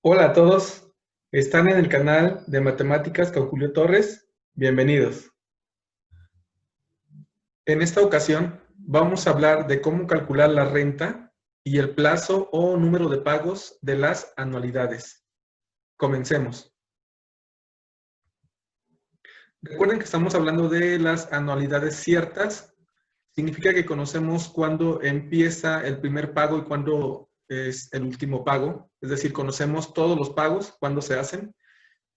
Hola a todos, están en el canal de Matemáticas con Julio Torres, bienvenidos. En esta ocasión vamos a hablar de cómo calcular la renta y el plazo o número de pagos de las anualidades. Comencemos. Recuerden que estamos hablando de las anualidades ciertas. Significa que conocemos cuándo empieza el primer pago y cuándo es el último pago. Es decir, conocemos todos los pagos, cuándo se hacen.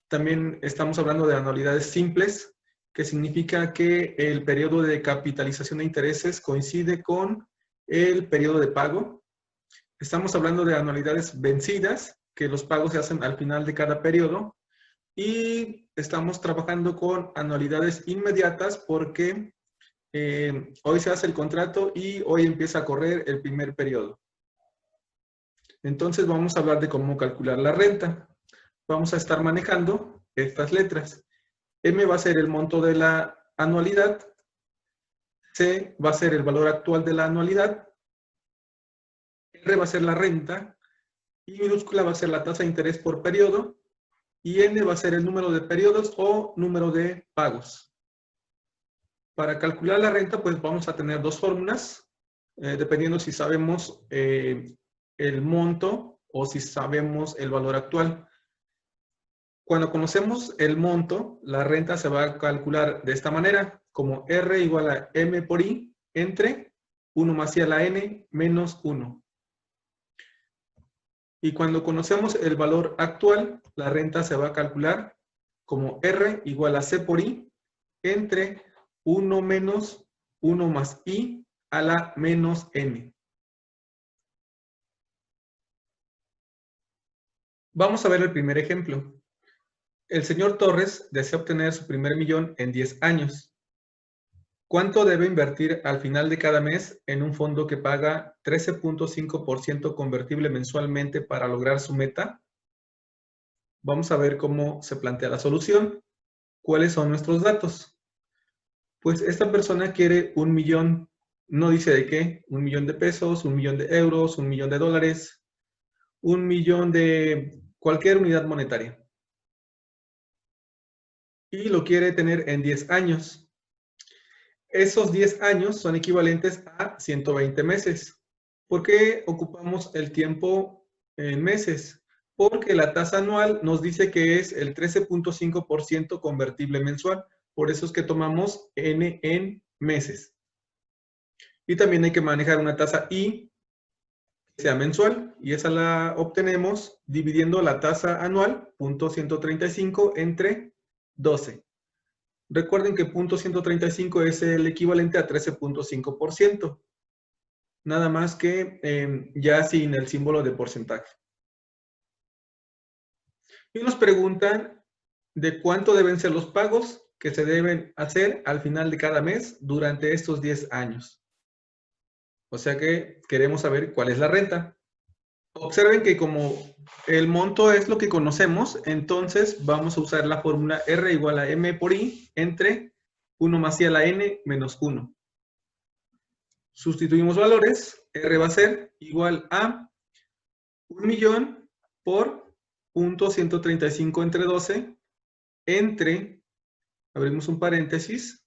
También estamos hablando de anualidades simples, que significa que el periodo de capitalización de intereses coincide con el periodo de pago. Estamos hablando de anualidades vencidas, que los pagos se hacen al final de cada periodo. Y estamos trabajando con anualidades inmediatas porque hoy se hace el contrato y hoy empieza a correr el primer periodo. Entonces vamos a hablar de cómo calcular la renta. Vamos a estar manejando estas letras. M va a ser el monto de la anualidad, C va a ser el valor actual de la anualidad, R va a ser la renta, I minúscula va a ser la tasa de interés por periodo y N va a ser el número de periodos o número de pagos. Para calcular la renta, pues vamos a tener dos fórmulas, dependiendo si sabemos el monto o si sabemos el valor actual. Cuando conocemos el monto, la renta se va a calcular de esta manera, como R igual a M por I entre 1 más I a la N menos 1. Y cuando conocemos el valor actual, la renta se va a calcular como R igual a C por I entre 1 menos 1 más I a la menos N. Vamos a ver el primer ejemplo. El señor Torres desea obtener su primer millón en 10 años. ¿Cuánto debe invertir al final de cada mes en un fondo que paga 13.5% convertible mensualmente para lograr su meta? Vamos a ver cómo se plantea la solución. ¿Cuáles son nuestros datos? Pues esta persona quiere 1 millón, no dice de qué, 1 millón de pesos, 1 millón de euros, 1 millón de dólares, 1 millón de cualquier unidad monetaria. Y lo quiere tener en 10 años. Esos 10 años son equivalentes a 120 meses. ¿Por qué ocupamos el tiempo en meses? Porque la tasa anual nos dice que es el 13.5% convertible mensual. Por eso es que tomamos N en meses. Y también hay que manejar una tasa I que sea mensual. Y esa la obtenemos dividiendo la tasa anual, 0.135, entre 12. Recuerden que 0.135 es el equivalente a 13.5%. Nada más que ya sin el símbolo de porcentaje. Y nos preguntan de cuánto deben ser los pagos que se deben hacer al final de cada mes durante estos 10 años. O sea que queremos saber cuál es la renta. Observen que como el monto es lo que conocemos, entonces vamos a usar la fórmula R igual a M por I entre 1 más I a la N menos 1. Sustituimos valores, R va a ser igual a 1 millón por 0.135 entre 12 entre, abrimos un paréntesis,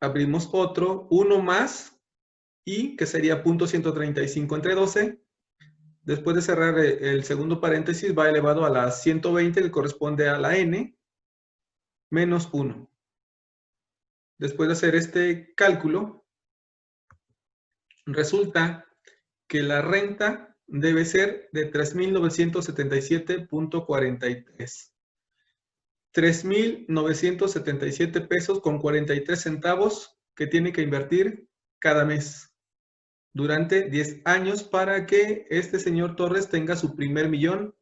abrimos otro, 1 más I, que sería 0.135 entre 12. Después de cerrar el segundo paréntesis, va elevado a la 120, que corresponde a la N, menos 1. Después de hacer este cálculo, resulta que la renta debe ser de 3.977.43. 3.977 pesos con 43 centavos que tiene que invertir cada mes durante 10 años para que este señor Torres tenga su primer millón.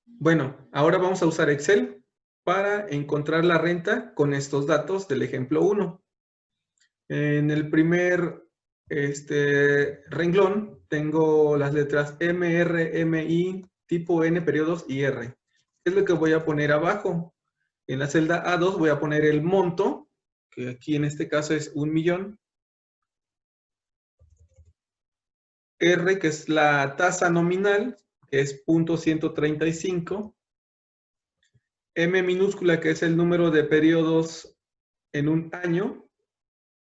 Bueno, ahora vamos a usar Excel para encontrar la renta con estos datos del ejemplo 1. En el primer renglón tengo las letras M, R, M, I, tipo N, periodos y R. ¿Qué es lo que voy a poner abajo? En la celda A2 voy a poner el monto, que aquí en este caso es 1 millón. R, que es la tasa nominal, que es 0.135. M minúscula, que es el número de periodos en un año,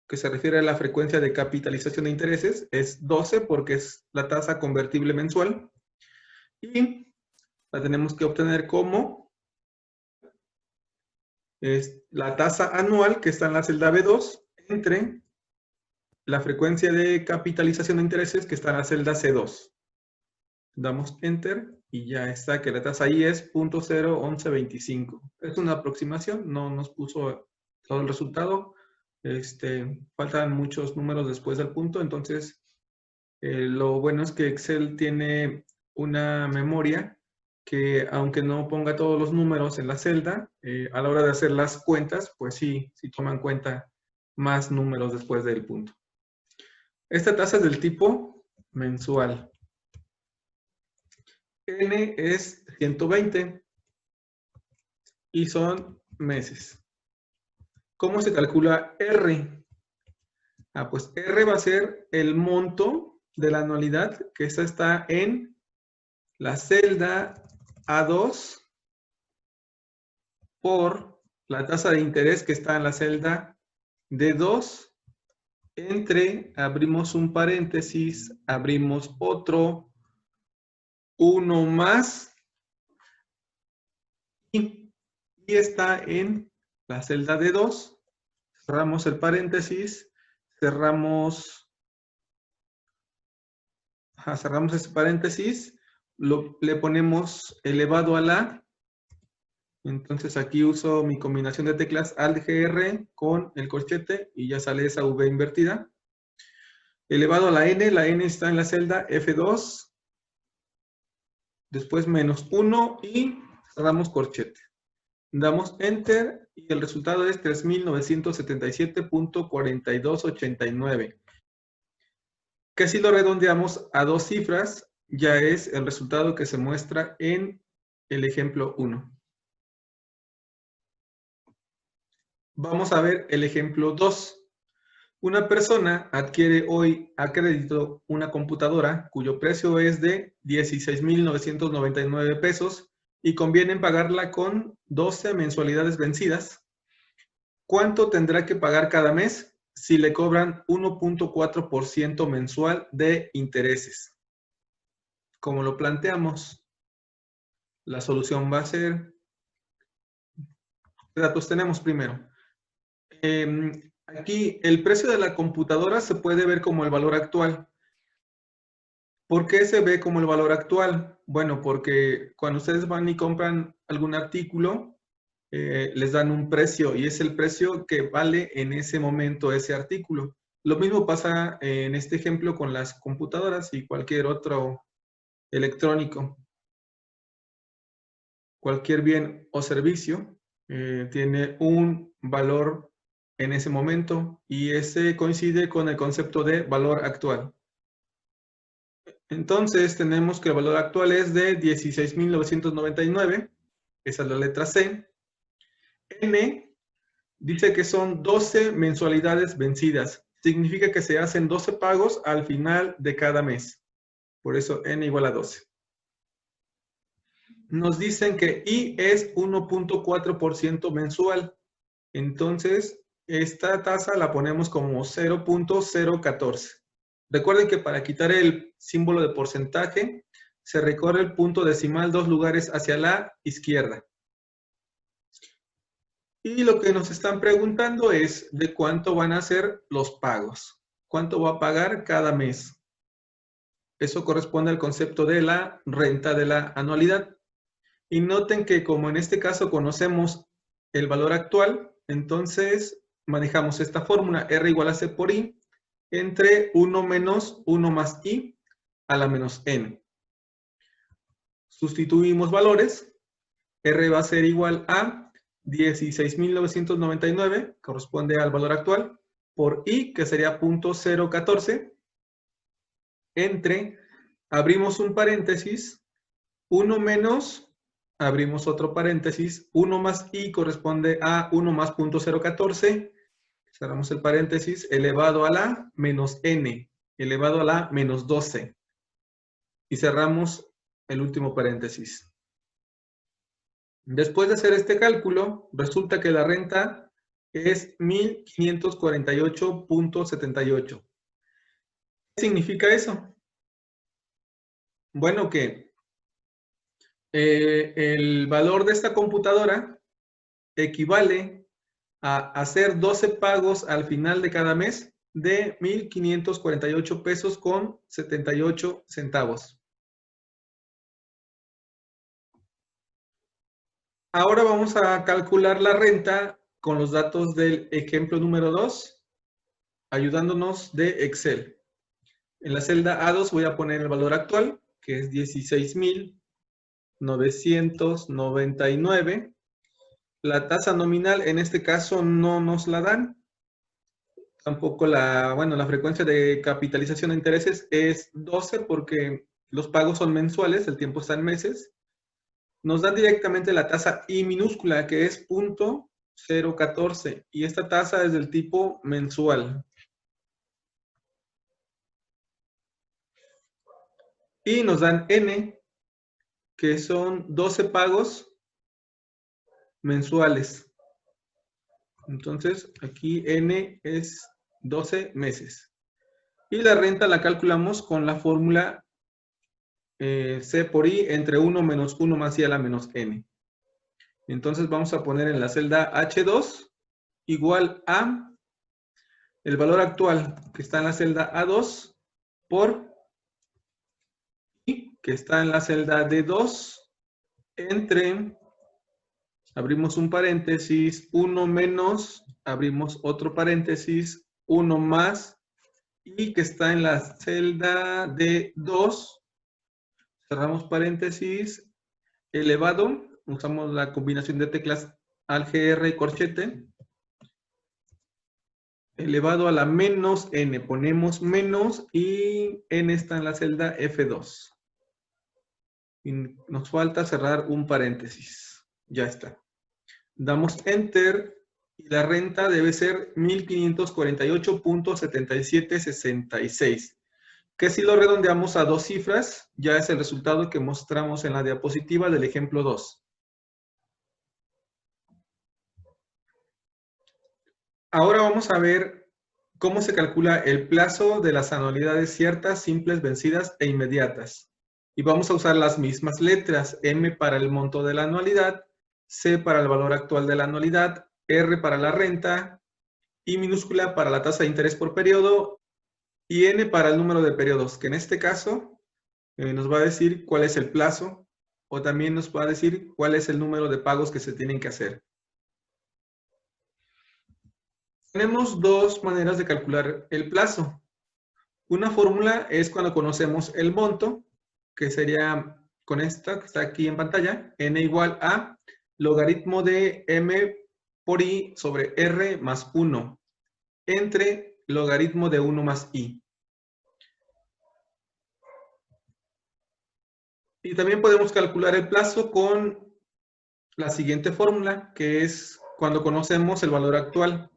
que se refiere a la frecuencia de capitalización de intereses, es 12 porque es la tasa convertible mensual. Y la tenemos que obtener como es la tasa anual, que está en la celda B2, entre la frecuencia de capitalización de intereses, que está en la celda C2. Damos Enter y ya está, que la tasa ahí es 0.01125. Es una aproximación, no nos puso todo el resultado. Faltan muchos números después del punto, entonces lo bueno es que Excel tiene una memoria que, aunque no ponga todos los números en la celda, a la hora de hacer las cuentas, pues sí toma en cuenta más números después del punto. Esta tasa es del tipo mensual. N es 120 y son meses. ¿Cómo se calcula R? Pues R va a ser el monto de la anualidad, que esta está en la celda A2 por la tasa de interés que está en la celda D2 entre, abrimos un paréntesis, abrimos otro, 1 más, y está en la celda D2, cerramos el paréntesis, cerramos este paréntesis, le ponemos elevado a la, entonces aquí uso mi combinación de teclas Alt-GR con el corchete y ya sale esa V invertida. Elevado a la N está en la celda F2, después menos 1 y cerramos corchete. Damos Enter y el resultado es 3.977.4289. Que si lo redondeamos a 2 cifras, ya es el resultado que se muestra en el ejemplo 1. Vamos a ver el ejemplo 2. Una persona adquiere hoy a crédito una computadora cuyo precio es de 16,999 pesos y conviene pagarla con 12 mensualidades vencidas. ¿Cuánto tendrá que pagar cada mes si le cobran 1.4% mensual de intereses? Como lo planteamos, la solución va a ser... ¿Qué datos tenemos primero? Aquí el precio de la computadora se puede ver como el valor actual. ¿Por qué se ve como el valor actual? Bueno, porque cuando ustedes van y compran algún artículo, les dan un precio y es el precio que vale en ese momento ese artículo. Lo mismo pasa en este ejemplo con las computadoras y cualquier otro electrónico. Cualquier bien o servicio tiene un valor en ese momento y ese coincide con el concepto de valor actual. Entonces tenemos que el valor actual es de 16,999, esa es la letra C. N dice que son 12 mensualidades vencidas, significa que se hacen 12 pagos al final de cada mes, por eso N igual a 12. Nos dicen que I es 1.4% mensual, entonces esta tasa la ponemos como 0.014. Recuerden que para quitar el símbolo de porcentaje, se recorre el punto decimal 2 lugares hacia la izquierda. Y lo que nos están preguntando es de cuánto van a ser los pagos. ¿Cuánto va a pagar cada mes? Eso corresponde al concepto de la renta de la anualidad. Y noten que como en este caso conocemos el valor actual, entonces manejamos esta fórmula R igual a C por I entre 1 menos 1 más I a la menos N. Sustituimos valores. R va a ser igual a 16,999, corresponde al valor actual, por I, que sería 0.014, entre, abrimos un paréntesis, 1 menos, abrimos otro paréntesis, 1 más I corresponde a 1 más 0.014, cerramos el paréntesis, elevado a la menos N, elevado a la menos 12. y cerramos el último paréntesis. Después de hacer este cálculo, resulta que la renta es 1.548.78. ¿Qué significa eso? Bueno, que el valor de esta computadora equivale a hacer 12 pagos al final de cada mes de 1.548 pesos con 78 centavos. Ahora vamos a calcular la renta con los datos del ejemplo número 2, ayudándonos de Excel. En la celda A2 voy a poner el valor actual, que es 16.999. La tasa nominal en este caso no nos la dan. Tampoco la frecuencia de capitalización de intereses es 12 porque los pagos son mensuales, el tiempo está en meses. Nos dan directamente la tasa I minúscula, que es 0.014, y esta tasa es del tipo mensual. Y nos dan N, que son 12 pagos mensuales. Entonces, aquí N es 12 meses. Y la renta la calculamos con la fórmula C por I entre 1 menos 1 más I a la menos N. Entonces vamos a poner en la celda H2 igual a el valor actual que está en la celda A2 por I que está en la celda D2 entre, abrimos un paréntesis, 1 menos, abrimos otro paréntesis, 1 más I que está en la celda D2, cerramos paréntesis, elevado, usamos la combinación de teclas Alt, GR y corchete, elevado a la menos N, ponemos menos y N está en la celda F2. Y nos falta cerrar un paréntesis, ya está. Damos Enter y la renta debe ser 1.548.7766. Que si lo redondeamos a dos cifras, ya es el resultado que mostramos en la diapositiva del ejemplo 2. Ahora vamos a ver cómo se calcula el plazo de las anualidades ciertas, simples, vencidas e inmediatas. Y vamos a usar las mismas letras, M para el monto de la anualidad, C para el valor actual de la anualidad, R para la renta, I minúscula para la tasa de interés por periodo y N para el número de periodos, que en este caso nos va a decir cuál es el plazo o también nos va a decir cuál es el número de pagos que se tienen que hacer. Tenemos dos maneras de calcular el plazo. Una fórmula es cuando conocemos el monto, que sería con esta que está aquí en pantalla, n igual a logaritmo de m por i sobre r más 1, entre logaritmo de 1 más i. Y también podemos calcular el plazo con la siguiente fórmula, que es cuando conocemos el valor actual.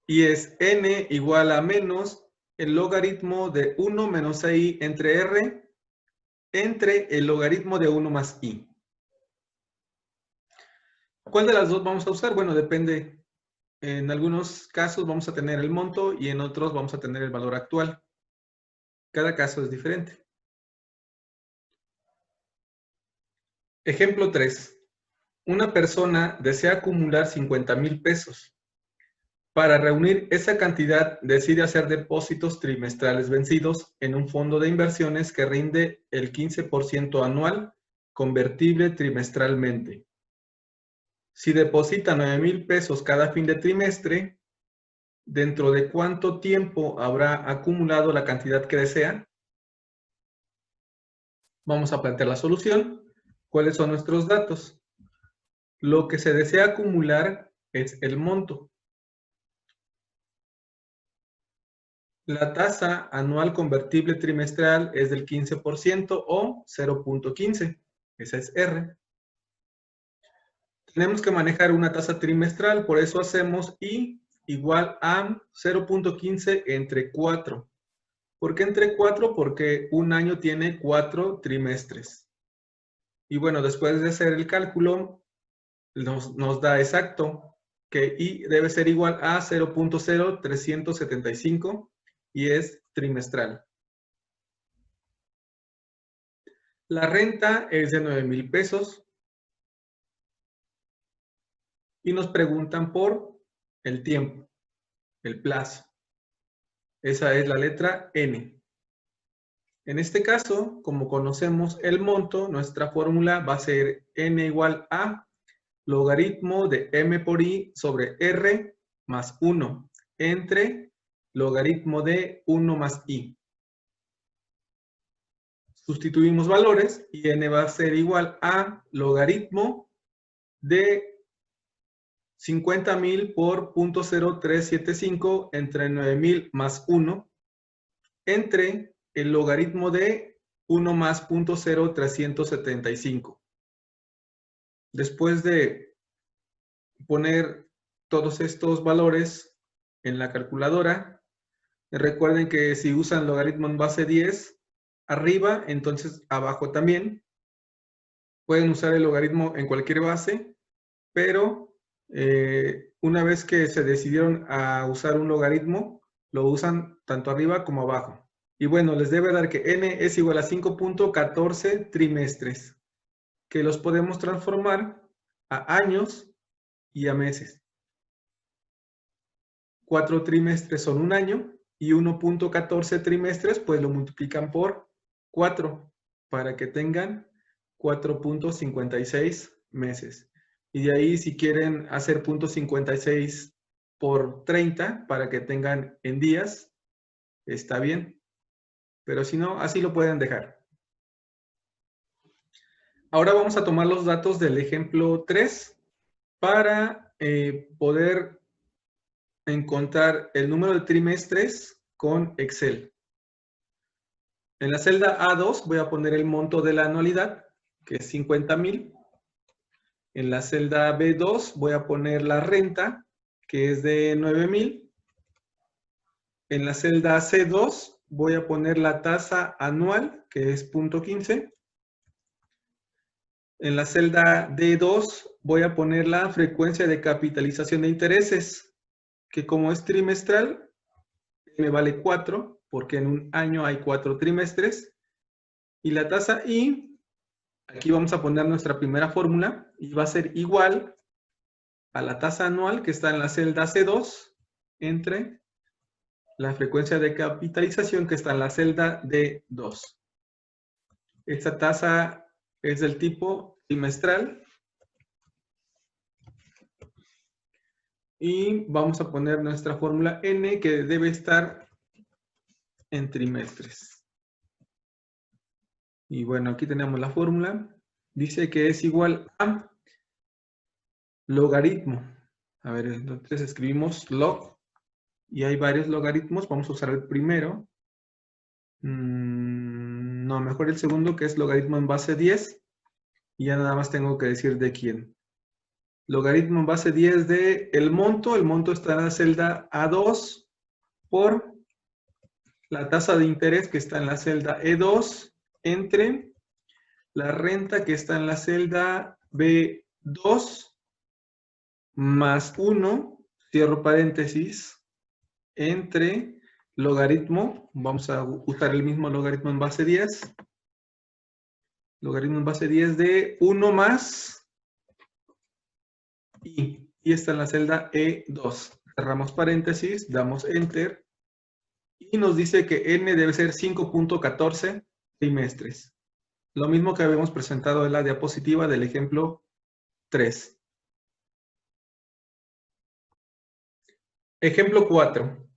Y es n igual a menos el logaritmo de 1 menos i entre r entre el logaritmo de 1 más i. ¿Cuál de las dos vamos a usar? Bueno, depende. En algunos casos vamos a tener el monto y en otros vamos a tener el valor actual. Cada caso es diferente. Ejemplo 3. Una persona desea acumular 50,000 pesos. Para reunir esa cantidad, decide hacer depósitos trimestrales vencidos en un fondo de inversiones que rinde el 15% anual, convertible trimestralmente. Si deposita 9,000 pesos cada fin de trimestre, ¿dentro de cuánto tiempo habrá acumulado la cantidad que desea? Vamos a plantear la solución. ¿Cuáles son nuestros datos? Lo que se desea acumular es el monto. La tasa anual convertible trimestral es del 15% o 0.15. Esa es R. Tenemos que manejar una tasa trimestral, por eso hacemos I igual a 0.15 entre 4. ¿Por qué entre 4? Porque un año tiene 4 trimestres. Y bueno, después de hacer el cálculo, nos da exacto que I debe ser igual a 0.0375 y es trimestral. La renta es de 9,000 pesos y nos preguntan por el tiempo, el plazo. Esa es la letra N. En este caso, como conocemos el monto, nuestra fórmula va a ser N igual a logaritmo de M por I sobre R más 1 entre logaritmo de 1 más I. Sustituimos valores y N va a ser igual a logaritmo de 50,000 por 0.0375 entre 9,000 más 1 entre el logaritmo de 1 más 0.0375. Después de poner todos estos valores en la calculadora, recuerden que si usan logaritmo en base 10, arriba, entonces abajo también. Pueden usar el logaritmo en cualquier base, pero una vez que se decidieron a usar un logaritmo, lo usan tanto arriba como abajo. Y bueno, les debe dar que n es igual a 5.14 trimestres, que los podemos transformar a años y a meses. 4 trimestres son un año y 1.14 trimestres, pues lo multiplican por 4 para que tengan 4.56 meses. Y de ahí, si quieren hacer 0.56 por 30 para que tengan en días, está bien. Pero si no, así lo pueden dejar. Ahora vamos a tomar los datos del ejemplo 3 para poder encontrar el número de trimestres con Excel. En la celda A2 voy a poner el monto de la anualidad, que es 50,000. En la celda B2 voy a poner la renta, que es de 9,000. En la celda C2 voy a poner la tasa anual, que es 0.15. En la celda D2 voy a poner la frecuencia de capitalización de intereses, que como es trimestral, me vale 4, porque en un año hay 4 trimestres. Y la tasa I, aquí vamos a poner nuestra primera fórmula, y va a ser igual a la tasa anual que está en la celda C2 entre la frecuencia de capitalización que está en la celda D2. Esta tasa es del tipo trimestral. Y vamos a poner nuestra fórmula N, que debe estar en trimestres. Y bueno, aquí tenemos la fórmula. Dice que es igual a logaritmo. A ver, entonces escribimos log. Y hay varios logaritmos. Vamos a usar el primero. No, mejor el segundo, que es logaritmo en base 10. Y ya nada más tengo que decir de quién. Logaritmo en base 10 de el monto. El monto está en la celda A2 por la tasa de interés que está en la celda E2 entre la renta que está en la celda B2 más 1, cierro paréntesis, entre logaritmo, vamos a usar el mismo logaritmo en base 10, logaritmo en base 10 de 1 más I, y está en la celda E2. Cerramos paréntesis, damos enter, y nos dice que N debe ser 5.14 trimestres. Lo mismo que habíamos presentado en la diapositiva del ejemplo 3. Ejemplo 4.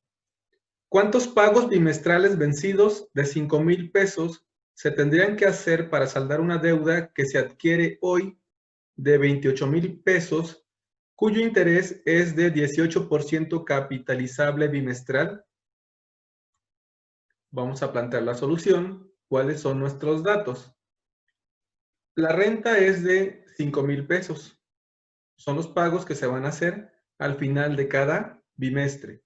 ¿Cuántos pagos bimestrales vencidos de 5,000 pesos se tendrían que hacer para saldar una deuda que se adquiere hoy de 28,000 pesos, cuyo interés es de 18% capitalizable bimestral? Vamos a plantear la solución. ¿Cuáles son nuestros datos? La renta es de 5,000 pesos. Son los pagos que se van a hacer al final de cada bimestre.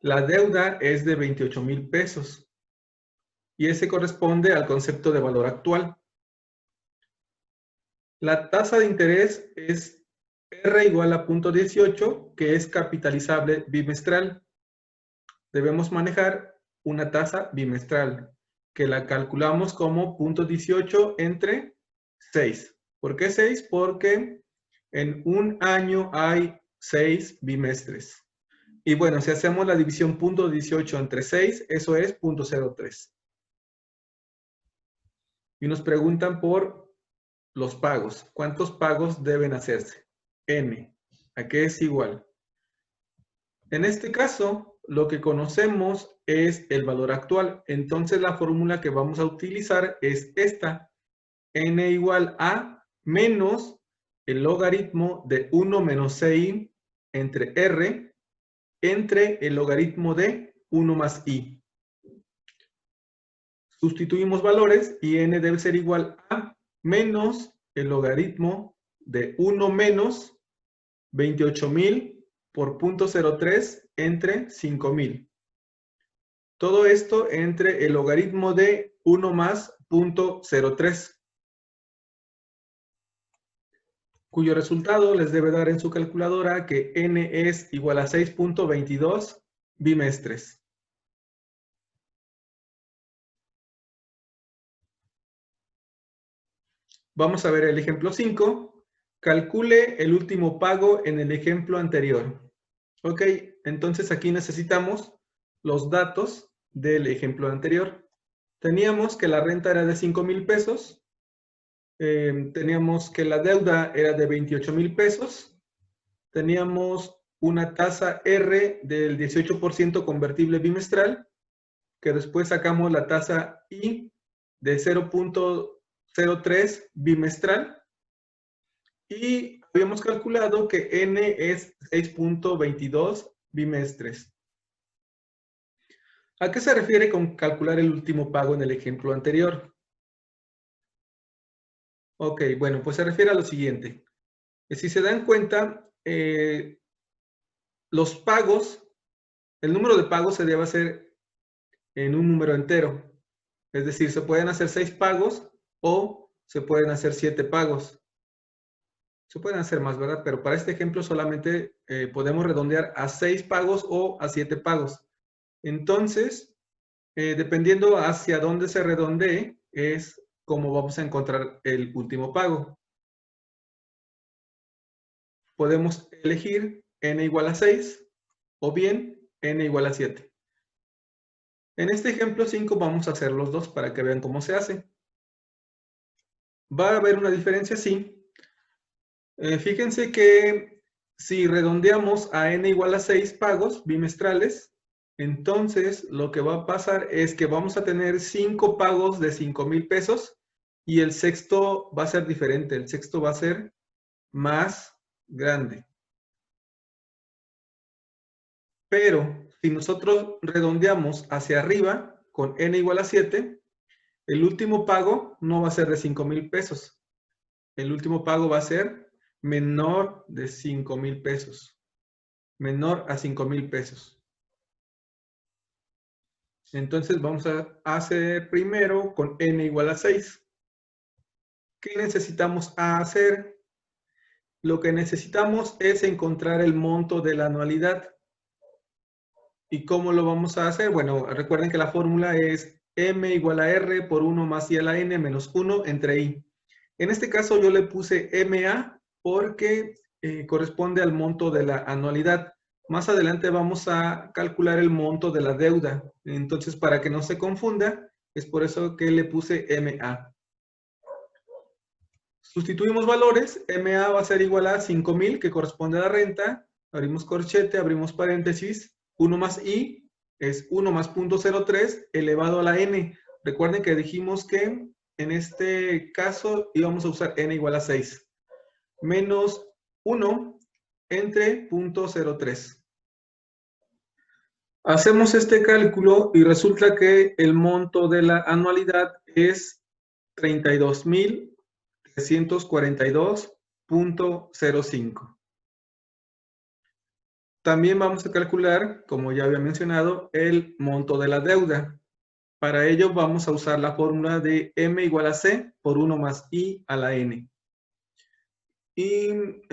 La deuda es de 28,000 pesos y ese corresponde al concepto de valor actual. La tasa de interés es R igual a 0.18, que es capitalizable bimestral. Debemos manejar una tasa bimestral, que la calculamos como 0.18 entre 6. ¿Por qué 6? Porque en un año hay 6 bimestres. Y bueno, si hacemos la división 0.18 entre 6, eso es 0.03. Y nos preguntan por los pagos. ¿Cuántos pagos deben hacerse? N. ¿A qué es igual? En este caso, lo que conocemos es el valor actual. Entonces, la fórmula que vamos a utilizar es esta. N igual a menos el logaritmo de 1 menos ci entre R entre el logaritmo de 1 más i. Sustituimos valores y n debe ser igual a menos el logaritmo de 1 menos 28,000 por 0.03 entre 5,000. Todo esto entre el logaritmo de 1 más 0.03, cuyo resultado les debe dar en su calculadora que n es igual a 6.22 bimestres. Vamos a ver el ejemplo 5. Calcule el último pago en el ejemplo anterior. Ok, entonces aquí necesitamos los datos del ejemplo anterior. Teníamos que la renta era de 5,000 pesos. Teníamos que la deuda era de 28,000 pesos. Teníamos una tasa R del 18% convertible bimestral, que después sacamos la tasa I de 0.03 bimestral. Y habíamos calculado que N es 6.22 bimestres. ¿A qué se refiere con calcular el último pago en el ejemplo anterior? Ok, bueno, pues se refiere a lo siguiente. Si se dan cuenta, los pagos, el número de pagos se debe hacer en un número entero. Es decir, se pueden hacer 6 pagos o se pueden hacer 7 pagos. Se pueden hacer más, ¿verdad? Pero para este ejemplo solamente podemos redondear a 6 pagos o a 7 pagos. Entonces, dependiendo hacia dónde se redondee, es como vamos a encontrar el último pago. Podemos elegir n igual a 6 o bien n igual a 7. En este ejemplo 5 vamos a hacer los dos para que vean cómo se hace. ¿Va a haber una diferencia? Sí. Fíjense que si redondeamos a n igual a 6 pagos bimestrales, entonces lo que va a pasar es que vamos a tener 5 pagos de 5,000 pesos y el sexto va a ser diferente. El sexto va a ser más grande. Pero si nosotros redondeamos hacia arriba con n igual a 7, el último pago no va a ser de 5,000 pesos. El último pago va a ser menor de 5,000 pesos. Menor a 5,000 pesos. Entonces vamos a hacer primero con n igual a 6. ¿Qué necesitamos hacer? Lo que necesitamos es encontrar el monto de la anualidad. ¿Y cómo lo vamos a hacer? Bueno, recuerden que la fórmula es m igual a r por 1 más i a la n menos 1 entre i. En este caso yo le puse MA porque corresponde al monto de la anualidad. Más adelante vamos a calcular el monto de la deuda. Entonces, para que no se confunda, es por eso que le puse MA. Sustituimos valores. MA va a ser igual a 5,000, que corresponde a la renta. Abrimos corchete, abrimos paréntesis. 1 más i es 1 más 0.03 elevado a la n. Recuerden que dijimos que en este caso íbamos a usar n igual a 6. Menos 1 entre 0.03. Hacemos este cálculo y resulta que el monto de la anualidad es 32,342.05. También vamos a calcular, como ya había mencionado, el monto de la deuda. Para ello vamos a usar la fórmula de M igual a C por 1 más I a la N. Y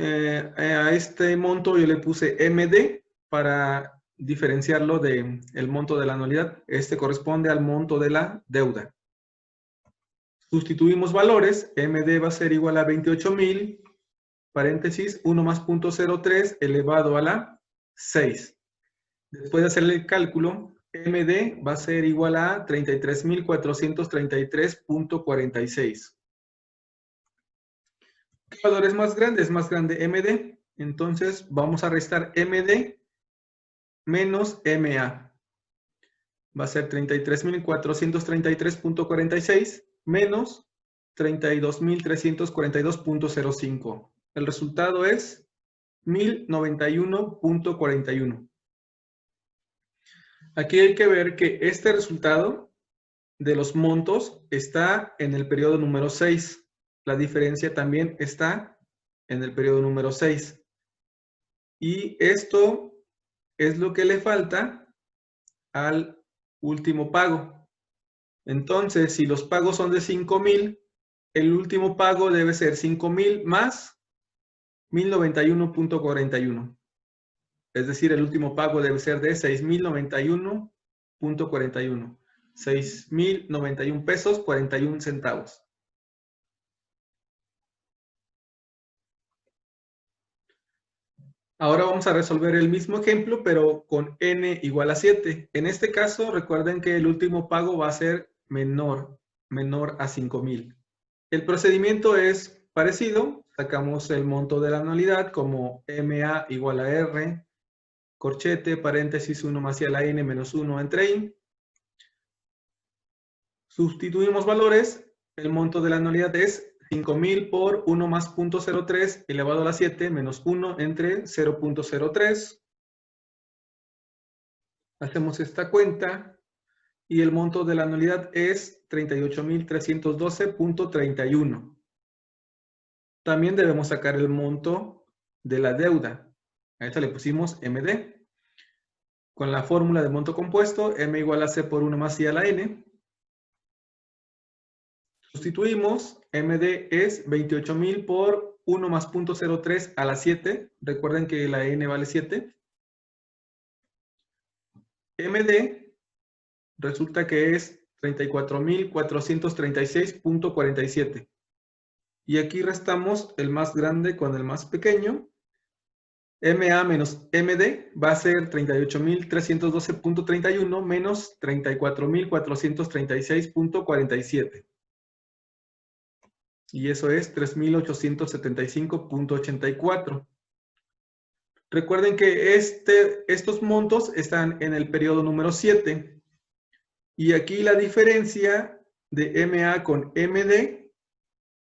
a este monto yo le puse MD para diferenciarlo del monto de la anualidad. Este corresponde al monto de la deuda. Sustituimos valores. MD va a ser igual a 28,000, paréntesis, 1 más 0.03 elevado a la 6. Después de hacer el cálculo, MD va a ser igual a 33,433.46. ¿Qué valor es más grande? Es más grande MD. Entonces vamos a restar MD menos MA. Va a ser 33,433.46 menos 32,342.05. El resultado es 1,091.41. Aquí hay que ver que este resultado de los montos está en el periodo número 6. La diferencia también está en el periodo número 6. Y esto es lo que le falta al último pago. Entonces, si los pagos son de 5,000, el último pago debe ser 5,000 más 1,091.41. Es decir, el último pago debe ser de 6,091.41. 6,091 pesos 41 centavos. Ahora vamos a resolver el mismo ejemplo, pero con n igual a 7. En este caso, recuerden que el último pago va a ser menor a 5,000. El procedimiento es parecido. Sacamos el monto de la anualidad como MA igual a R, corchete, paréntesis 1 más I a la N menos 1 entre I. Sustituimos valores. El monto de la anualidad es 5,000 por 1 más 0.03 elevado a la 7 menos 1 entre 0.03. Hacemos esta cuenta y el monto de la anualidad es 38,312.31. También debemos sacar el monto de la deuda. A esta le pusimos MD. Con la fórmula de monto compuesto, M igual a C por 1 más I a la N. Sustituimos, MD es 28,000 por 1 más 0.03 a la 7. Recuerden que la N vale 7. MD resulta que es 34,436.47. Y aquí restamos el más grande con el más pequeño. MA menos MD va a ser 38,312.31 menos 34,436.47. Y eso es 3,875.84. Recuerden que estos montos están en el periodo número 7. Y aquí la diferencia de MA con MD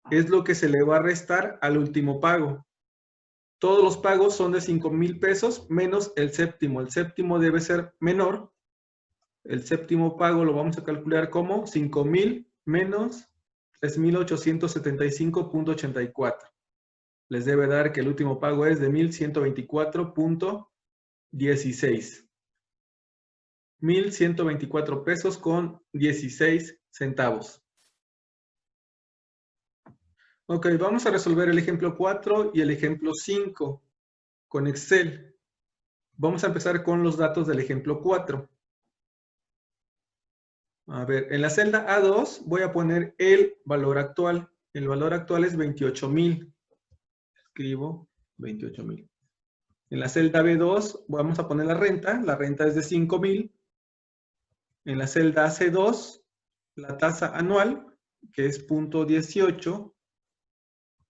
es lo que se le va a restar al último pago. Todos los pagos son de 5,000 pesos menos el séptimo. El séptimo debe ser menor. El séptimo pago lo vamos a calcular como 5,000 menos 3,875.84. Les debe dar que el último pago es de 1,124.16. 1,124 pesos con 16 centavos. Ok, vamos a resolver el ejemplo 4 y el ejemplo 5 con Excel. Vamos a empezar con los datos del ejemplo 4. A ver, en la celda A2 voy a poner el valor actual. El valor actual es 28,000. Escribo 28,000. En la celda B2 vamos a poner la renta. La renta es de 5,000. En la celda C2, la tasa anual, que es 0.18.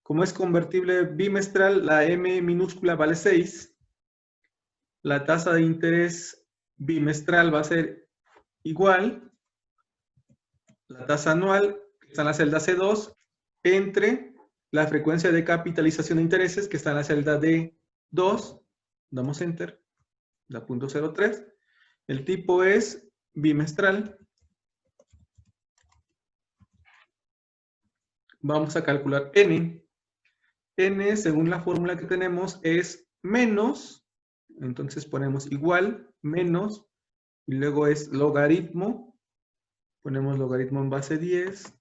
Como es convertible bimestral, la M minúscula vale 6. La tasa de interés bimestral va a ser igual. La tasa anual, que está en la celda C2, entre la frecuencia de capitalización de intereses, que está en la celda D2. Damos Enter. La 0.03. El tipo es bimestral. Vamos a calcular N. N, según la fórmula que tenemos, es menos Entonces ponemos igual, menos, y luego es logaritmo. Ponemos logaritmo en base 10.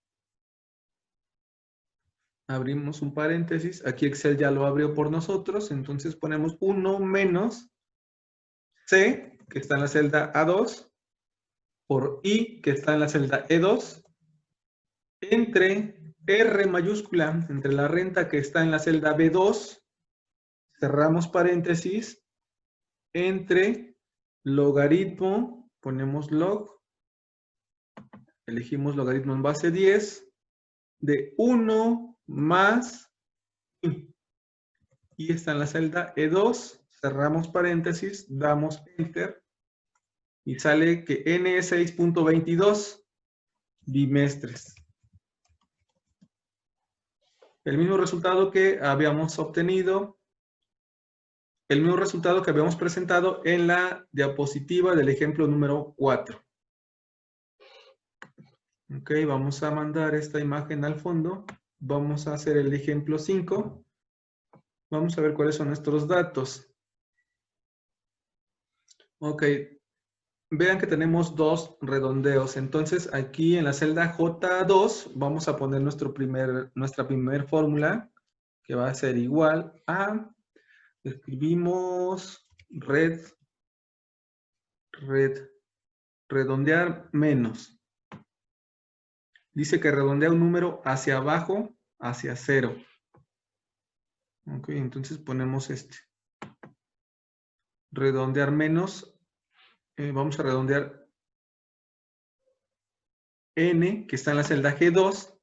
Abrimos un paréntesis. Aquí Excel ya lo abrió por nosotros. Entonces ponemos 1 menos C, que está en la celda A2, por I, que está en la celda E2, entre R mayúscula, entre la renta que está en la celda B2, cerramos paréntesis, entre logaritmo, ponemos log, elegimos logaritmo en base 10, de 1 más I. Y está en la celda E2, cerramos paréntesis, damos Enter, y sale que N es 6.22 bimestres. El mismo resultado que habíamos obtenido, el mismo resultado que habíamos presentado en la diapositiva del ejemplo número 4. Ok, vamos a mandar esta imagen al fondo. Vamos a hacer el ejemplo 5. Vamos a ver cuáles son nuestros datos. Ok, vean que tenemos dos redondeos. Entonces aquí en la celda J2 vamos a poner nuestra primer fórmula, que va a ser igual a, escribimos redondear menos. Dice que redondea un número hacia abajo, hacia 0. Ok, entonces ponemos este. Redondear menos. Vamos a redondear N, que está en la celda G2.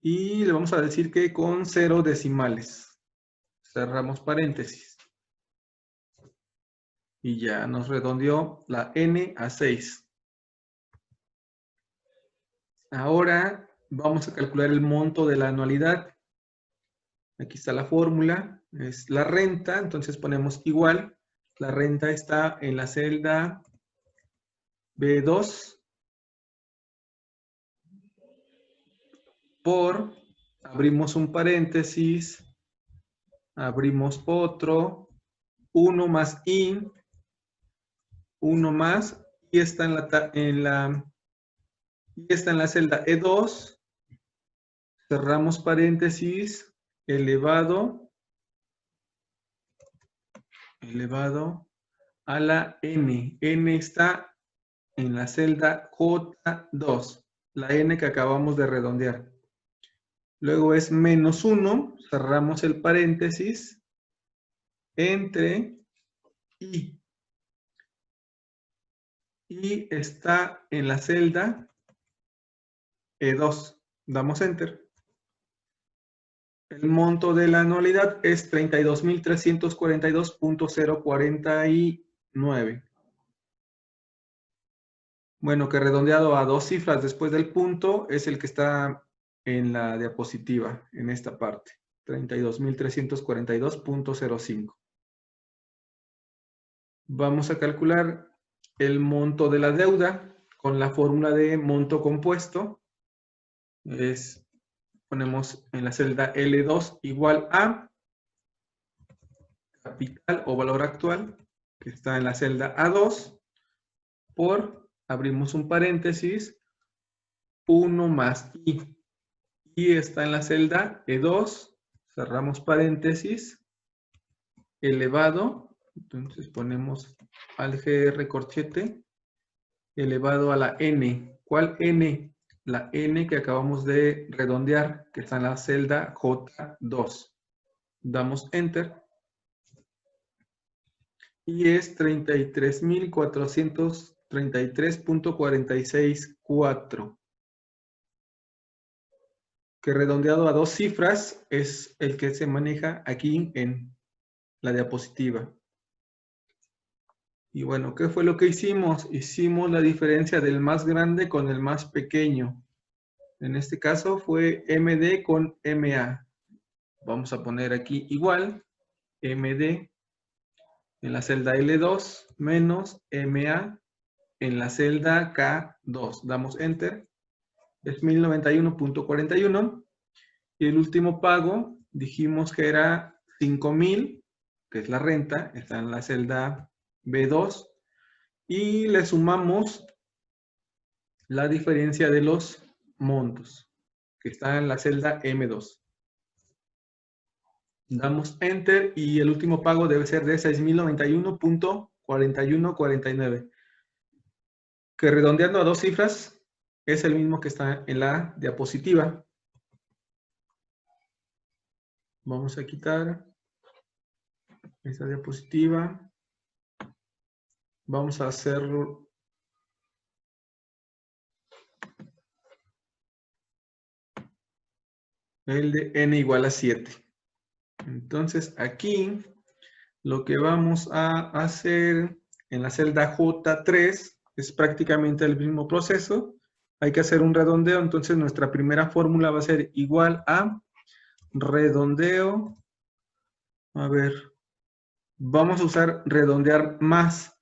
Y le vamos a decir que con 0 decimales. Cerramos paréntesis. Y ya nos redondeó la N a 6. Ahora vamos a calcular el monto de la anualidad. Aquí está la fórmula, es la renta, entonces ponemos igual. La renta está en la celda B2 por, abrimos un paréntesis, abrimos otro, 1 más I, 1 más, y está en la celda E2, cerramos paréntesis, elevado a la N. N está en la celda J2, la N que acabamos de redondear. Luego es menos 1, cerramos el paréntesis, entre I. Y está en la celda E2. Damos Enter. El monto de la anualidad es 32.342.049. Bueno, que redondeado a 2 cifras después del punto es el que está en la diapositiva, en esta parte. 32.342.05. Vamos a calcular el monto de la deuda con la fórmula de monto compuesto. Ponemos en la celda L2 igual a capital o valor actual, que está en la celda A2, por, abrimos un paréntesis, 1 más I. I está en la celda E2, cerramos paréntesis, elevado, entonces ponemos algr corchete, elevado a la N. ¿Cuál N? La N que acabamos de redondear, que está en la celda J2. Damos Enter. Y es 33.433.464. Que redondeado a 2 cifras es el que se maneja aquí en la diapositiva. Y bueno, ¿qué fue lo que hicimos? Hicimos la diferencia del más grande con el más pequeño. En este caso fue MD con MA. Vamos a poner aquí igual, MD en la celda L2 menos MA en la celda K2. Damos Enter. Es 1091.41. Y el último pago dijimos que era 5,000, que es la renta, está en la celda B2, y le sumamos la diferencia de los montos, que está en la celda M2. Damos Enter y el último pago debe ser de 6.091.4149, que redondeando a dos cifras es el mismo que está en la diapositiva. Vamos a quitar esa diapositiva. Vamos a hacer el de n igual a 7. Entonces aquí lo que vamos a hacer en la celda J3 es prácticamente el mismo proceso. Hay que hacer un redondeo, entonces nuestra primera fórmula va a ser igual a redondeo. A ver, vamos a usar redondear más.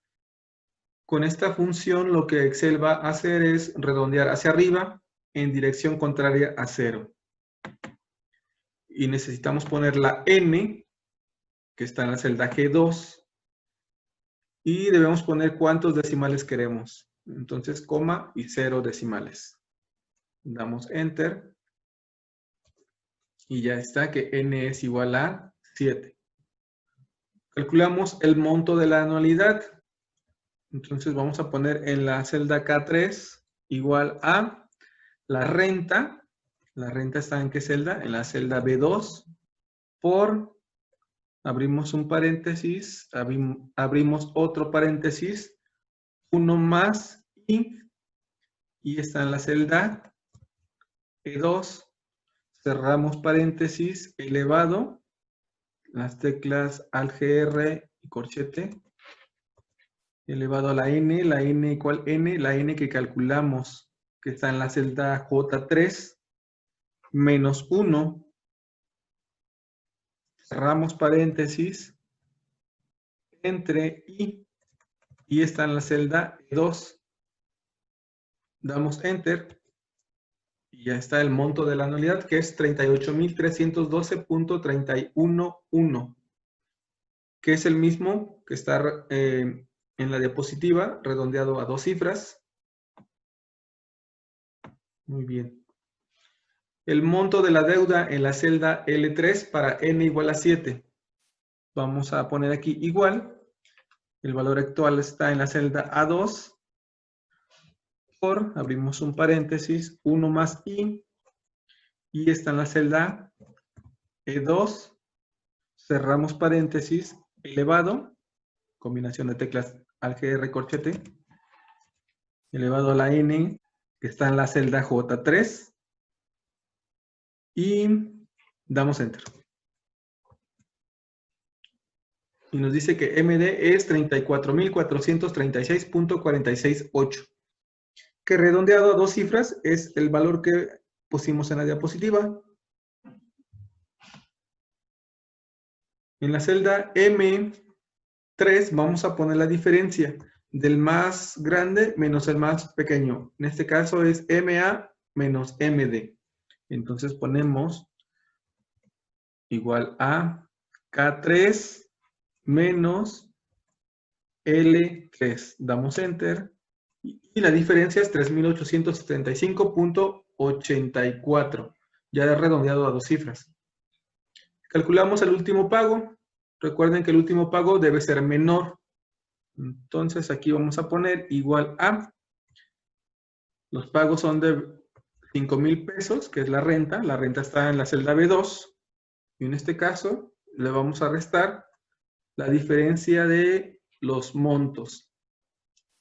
Con esta función lo que Excel va a hacer es redondear hacia arriba en dirección contraria a 0. Y necesitamos poner la n, que está en la celda G2, y debemos poner cuántos decimales queremos. Entonces, coma y 0 decimales. Damos Enter. Y ya está, que n es igual a 7. Calculamos el monto de la anualidad. Entonces, vamos a poner en la celda K3 igual a la renta. La renta está en qué celda? En la celda B2 por, abrimos un paréntesis, abrimos otro paréntesis, 1 más y está en la celda E2, cerramos paréntesis, elevado, las teclas Alt GR y corchete, elevado a la n igual n, la n que calculamos, que está en la celda J3, menos 1, cerramos paréntesis, entre y está en la celda E2. Damos Enter y ya está el monto de la anualidad, que es 38.312.311, que es el mismo que está en la diapositiva, redondeado a dos cifras. Muy bien. El monto de la deuda en la celda L3 para n igual a 7. Vamos a poner aquí igual. El valor actual está en la celda A2. Por, abrimos un paréntesis, 1 más y está en la celda E2. Cerramos paréntesis, elevado, combinación de teclas Alt GR corchete, elevado a la n, que está en la celda J3. Y damos Enter. Y nos dice que MD es 34.436.468, que redondeado a dos cifras es el valor que pusimos en la diapositiva. En la celda M3 vamos a poner la diferencia del más grande menos el más pequeño. En este caso es MA menos MD. Entonces ponemos igual a K3 menos L3. Damos Enter. Y la diferencia es 3.875.84. Ya redondeado a dos cifras. Calculamos el último pago. Recuerden que el último pago debe ser menor. Entonces aquí vamos a poner igual a. Los pagos son de 5,000 pesos, que es la renta. La renta está en la celda B2. Y en este caso le vamos a restar la diferencia de los montos,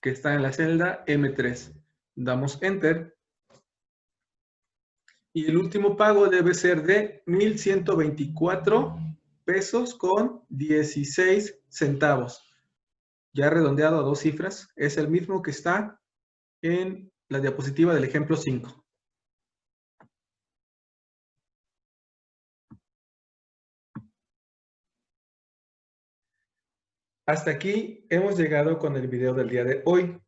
que está en la celda M3. Damos Enter. Y el último pago debe ser de 1,124 pesos con 16 centavos. Ya redondeado a dos cifras. Es el mismo que está en la diapositiva del ejemplo 5. Hasta aquí hemos llegado con el video del día de hoy.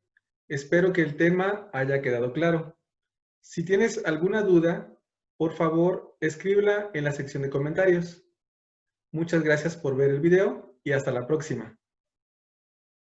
Espero que el tema haya quedado claro. Si tienes alguna duda, por favor, escríbela en la sección de comentarios. Muchas gracias por ver el video y hasta la próxima.